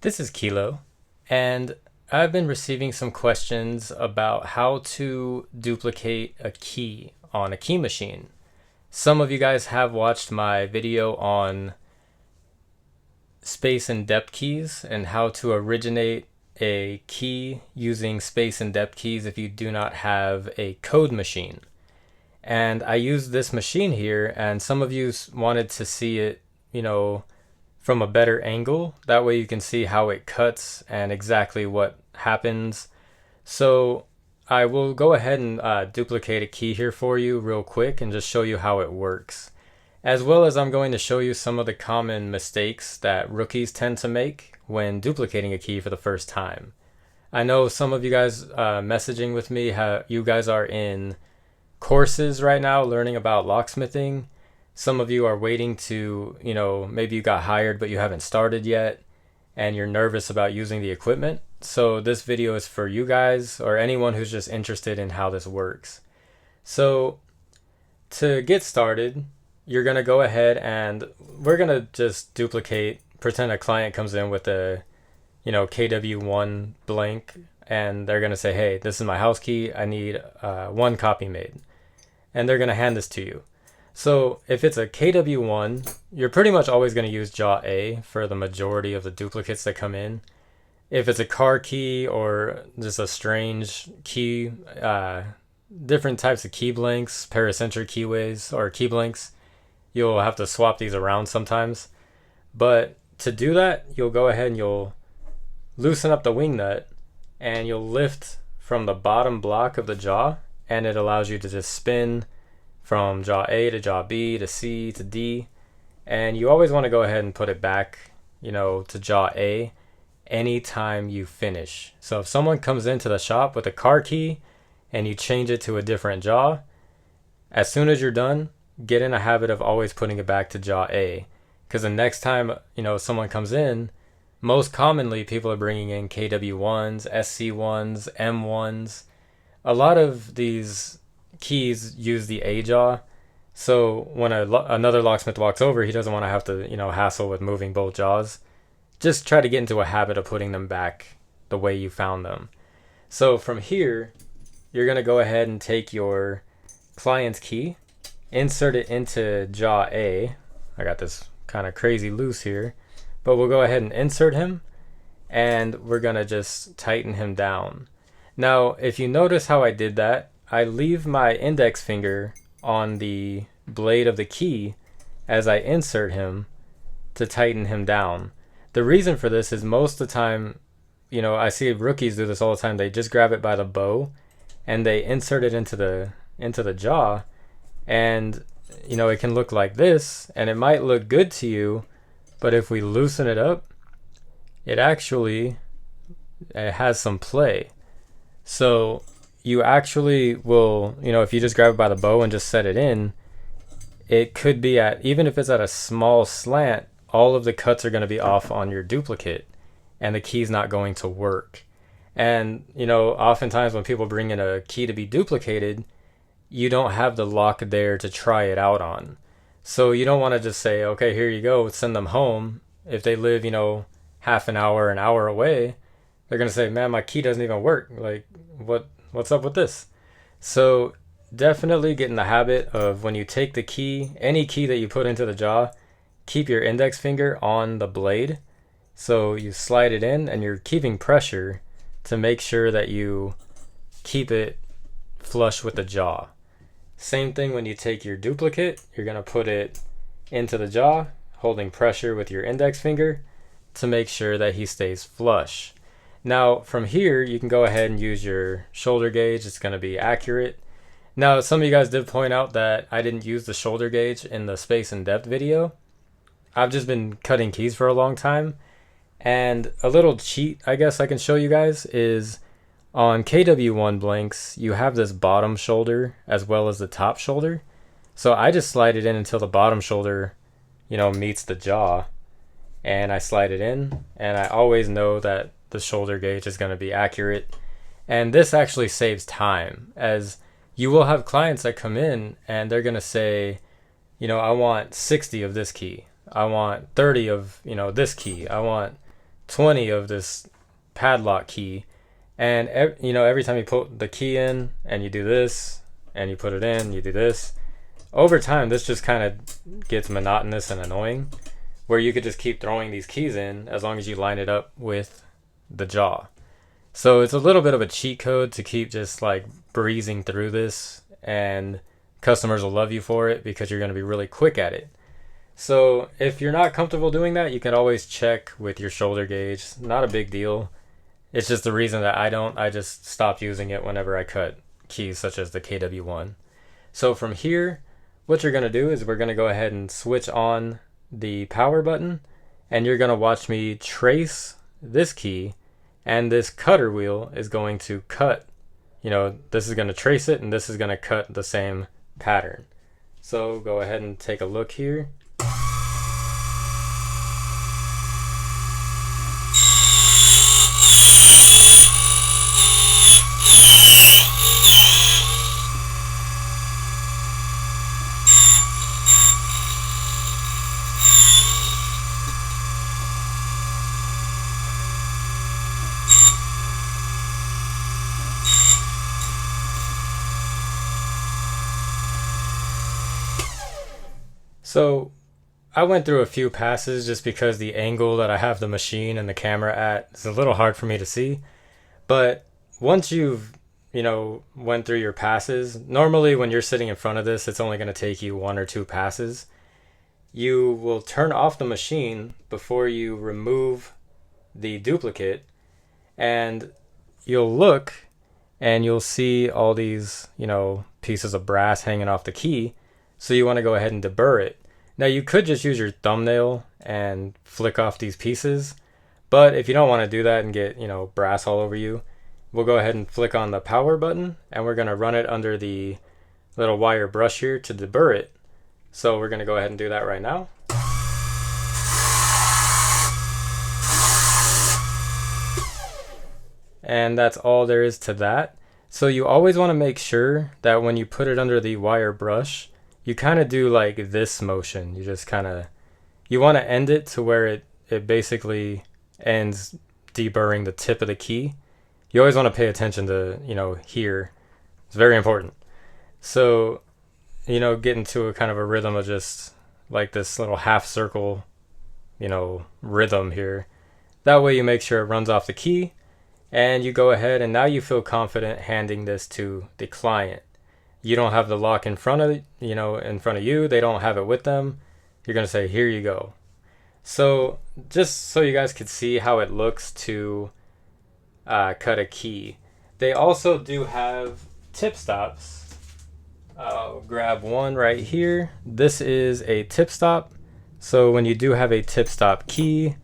This is Kilo, and I've been receiving some questions about how to duplicate a key on a key machine. Some of you guys have watched my video on space and depth keys and how to originate a key using space and depth keys if you do not have a code machine. And I used this machine here, and some of you wanted to see it, from a better angle. That way you can see how it cuts and exactly what happens. So I will go ahead and duplicate a key here for you real quick and just show you how it works. As well as I'm going to show you some of the common mistakes that rookies tend to make when duplicating a key for the first time. I know some of you guys messaging with me, you guys are in courses right now learning about locksmithing. Some of you are waiting to, maybe you got hired but you haven't started yet and you're nervous about using the equipment. So this video is for you guys or anyone who's just interested in how this works. So to get started, you're going to go ahead and we're going to just pretend a client comes in with a, KW1 blank, and they're going to say, hey, this is my house key. I need one copy made. And they're going to hand this to you. So if it's a KW1, you're pretty much always going to use jaw A for the majority of the duplicates that come in. If it's a car key or just a strange key, different types of key blanks, paracentric keyways or key blanks, you'll have to swap these around sometimes. But to do that, you'll go ahead and you'll loosen up the wing nut and you'll lift from the bottom block of the jaw, and it allows you to just spin from jaw A to jaw B to C to D. And you always want to go ahead and put it back, to jaw A anytime you finish. So if someone comes into the shop with a car key and you change it to a different jaw, as soon as you're done, get in a habit of always putting it back to jaw A. Because the next time, someone comes in, most commonly people are bringing in KW1s, SC1s, M1s. A lot of these keys use the A jaw, so when another locksmith walks over, he doesn't want to have to hassle with moving both jaws. Just try to get into a habit of putting them back the way you found them. So from here, you're going to go ahead and take your client's key, insert it into jaw A. I got this kind of crazy loose here, but we'll go ahead and insert him, and we're going to just tighten him down. Now if you notice how I did that, I leave my index finger on the blade of the key as I insert him to tighten him down. The reason for this is most of the time, I see rookies do this all the time. They just grab it by the bow and they insert it into the jaw, and it can look like this and it might look good to you, but if we loosen it up, it has some play. So you actually will, if you just grab it by the bow and just set it in, it could be even if it's at a small slant, all of the cuts are going to be off on your duplicate and the key's not going to work. And, oftentimes when people bring in a key to be duplicated, you don't have the lock there to try it out on. So you don't want to just say, okay, here you go, send them home. If they live, half an hour away, they're going to say, man, my key doesn't even work. Like, what's up with this? So definitely get in the habit of when you take the key, any key that you put into the jaw, keep your index finger on the blade. So you slide it in and you're keeping pressure to make sure that you keep it flush with the jaw. Same thing when you take your duplicate, you're going to put it into the jaw, holding pressure with your index finger to make sure that he stays flush. Now from here, you can go ahead and use your shoulder gauge. It's going to be accurate. Now some of you guys did point out that I didn't use the shoulder gauge in the space and depth video. I've just been cutting keys for a long time, and a little cheat I guess I can show you guys is on KW1 blanks, you have this bottom shoulder as well as the top shoulder. So I just slide it in until the bottom shoulder, meets the jaw, and I slide it in, and I always know that the shoulder gauge is going to be accurate. And this actually saves time, as you will have clients that come in and they're going to say, I want 60 of this key. I want 30 of, this key. I want 20 of this padlock key. And every time you put the key in and you do this and you put it in, you do this, over time this just kind of gets monotonous and annoying, where you could just keep throwing these keys in as long as you line it up with the jaw. So it's a little bit of a cheat code to keep just like breezing through this, and customers will love you for it because you're going to be really quick at it. So if you're not comfortable doing that, you can always check with your shoulder gauge. Not a big deal. It's just the reason that I just stopped using it whenever I cut keys such as the KW1. So from here, what you're going to do is we're going to go ahead and switch on the power button, and you're going to watch me trace this key, and this cutter wheel is going to cut. This is going to trace it, and this is going to cut the same pattern. So go ahead and take a look here. So I went through a few passes just because the angle that I have the machine and the camera at is a little hard for me to see. But once you've, went through your passes, normally when you're sitting in front of this, it's only going to take you 1 or 2 passes. You will turn off the machine before you remove the duplicate, and you'll look and you'll see all these, pieces of brass hanging off the key. So you want to go ahead and deburr it. Now you could just use your thumbnail and flick off these pieces, but if you don't want to do that and get, brass all over you, we'll go ahead and flick on the power button, and we're going to run it under the little wire brush here to deburr it. So we're going to go ahead and do that right now. And that's all there is to that. So you always want to make sure that when you put it under the wire brush, you kind of do like this motion. You just you want to end it to where it basically ends deburring the tip of the key. You always want to pay attention to, here. It's very important. So, get into a kind of a rhythm of just like this little half circle, rhythm here. That way you make sure it runs off the key, and you go ahead and now you feel confident handing this to the client. You don't have the lock in front of you. They don't have it with them. You're going to say, here you go. So just so you guys could see how it looks to cut a key. They also do have tip stops. I'll grab one right here. This is a tip stop. So when you do have a tip stop key,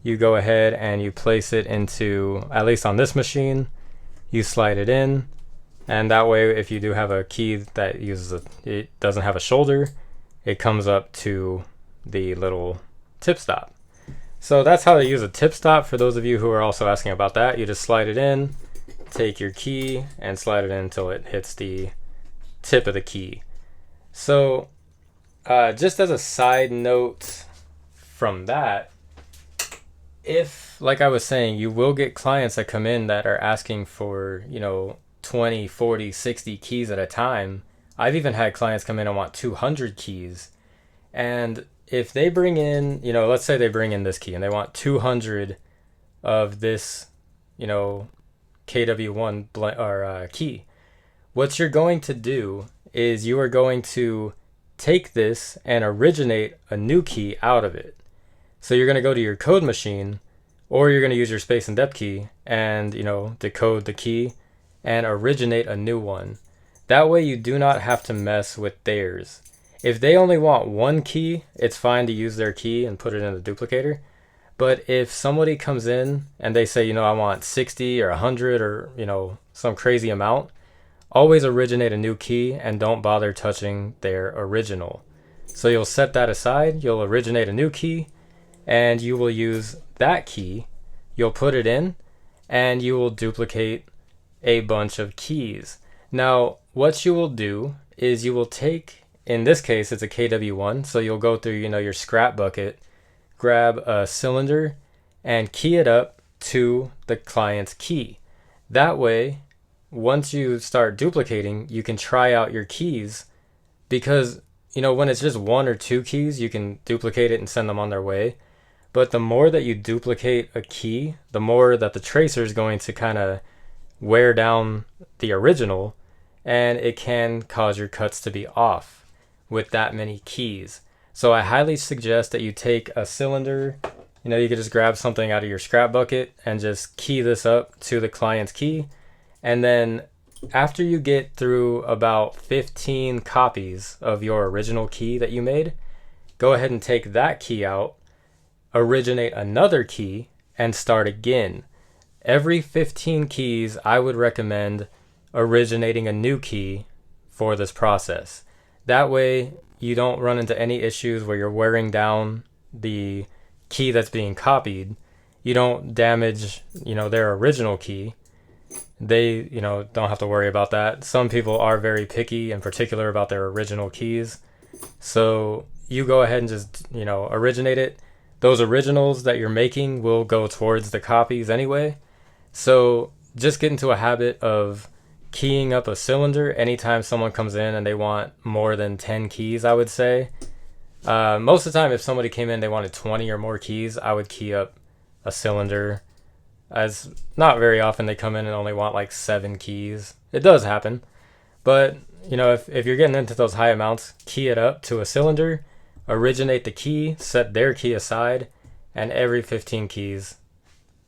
you go ahead and you place it into, at least on this machine, you slide it in. And that way, if you do have a key that it doesn't have a shoulder, it comes up to the little tip stop. So that's how to use a tip stop. For those of you who are also asking about that, you just slide it in, take your key, and slide it in until it hits the tip of the key. So just as a side note from that, if, like I was saying, you will get clients that come in that are asking for, 20, 40, 60 keys at a time. I've even had clients come in and want 200 keys. And if they bring in, let's say they bring in this key and they want 200 of this, KW1 key, what you're going to do is you are going to take this and originate a new key out of it. So you're going to go to your code machine, or you're going to use your space and depth key and, decode the key and originate a new one. That way you do not have to mess with theirs. If they only want one key, it's fine to use their key and put it in the duplicator. But if somebody comes in and they say, I want 60 or 100 or, some crazy amount, always originate a new key and don't bother touching their original. So you'll set that aside, you'll originate a new key, and you will use that key, you'll put it in, and you will duplicate a bunch of keys. Now, what you will do is you will take, in this case, it's a KW1, so you'll go through, your scrap bucket, grab a cylinder, and key it up to the client's key. That way, once you start duplicating, you can try out your keys, because when it's just one or two keys, you can duplicate it and send them on their way. But the more that you duplicate a key, the more that the tracer is going to kind of wear down the original, and it can cause your cuts to be off with that many keys. So I highly suggest that you take a cylinder. You could just grab something out of your scrap bucket and just key this up to the client's key. And then after you get through about 15 copies of your original key that you made, go ahead and take that key out, originate another key, and start again. Every 15 keys, I would recommend originating a new key for this process. That way, you don't run into any issues where you're wearing down the key that's being copied. You don't damage, their original key. They, don't have to worry about that. Some people are very picky and particular about their original keys. So you go ahead and just, originate it. Those originals that you're making will go towards the copies anyway. So just get into a habit of keying up a cylinder anytime someone comes in and they want more than 10 keys, I would say. Most of the time, if somebody came in, they wanted 20 or more keys, I would key up a cylinder. As not very often they come in and only want like 7 keys. It does happen. But, if you're getting into those high amounts, key it up to a cylinder, originate the key, set their key aside, and every 15 keys,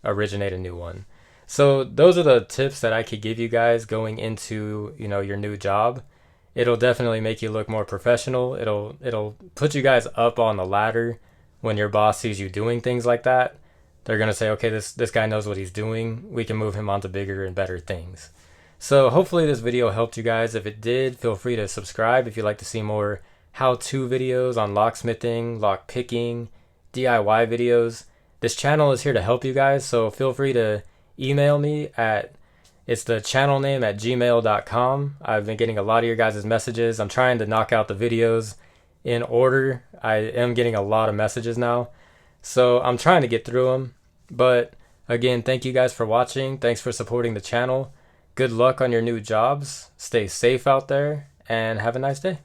originate a new one. So those are the tips that I could give you guys going into, your new job. It'll definitely make you look more professional. It'll put you guys up on the ladder when your boss sees you doing things like that. They're going to say, okay, this guy knows what he's doing. We can move him on to bigger and better things. So hopefully this video helped you guys. If it did, feel free to subscribe if you'd like to see more how-to videos on locksmithing, lock picking, DIY videos. This channel is here to help you guys, so feel free to email me it's the channel name at gmail.com. I've been getting a lot of your guys' messages. I'm trying to knock out the videos in order. I am getting a lot of messages now, so I'm trying to get through them. But again, thank you guys for watching. Thanks for supporting the channel. Good luck on your new jobs. Stay safe out there and have a nice day.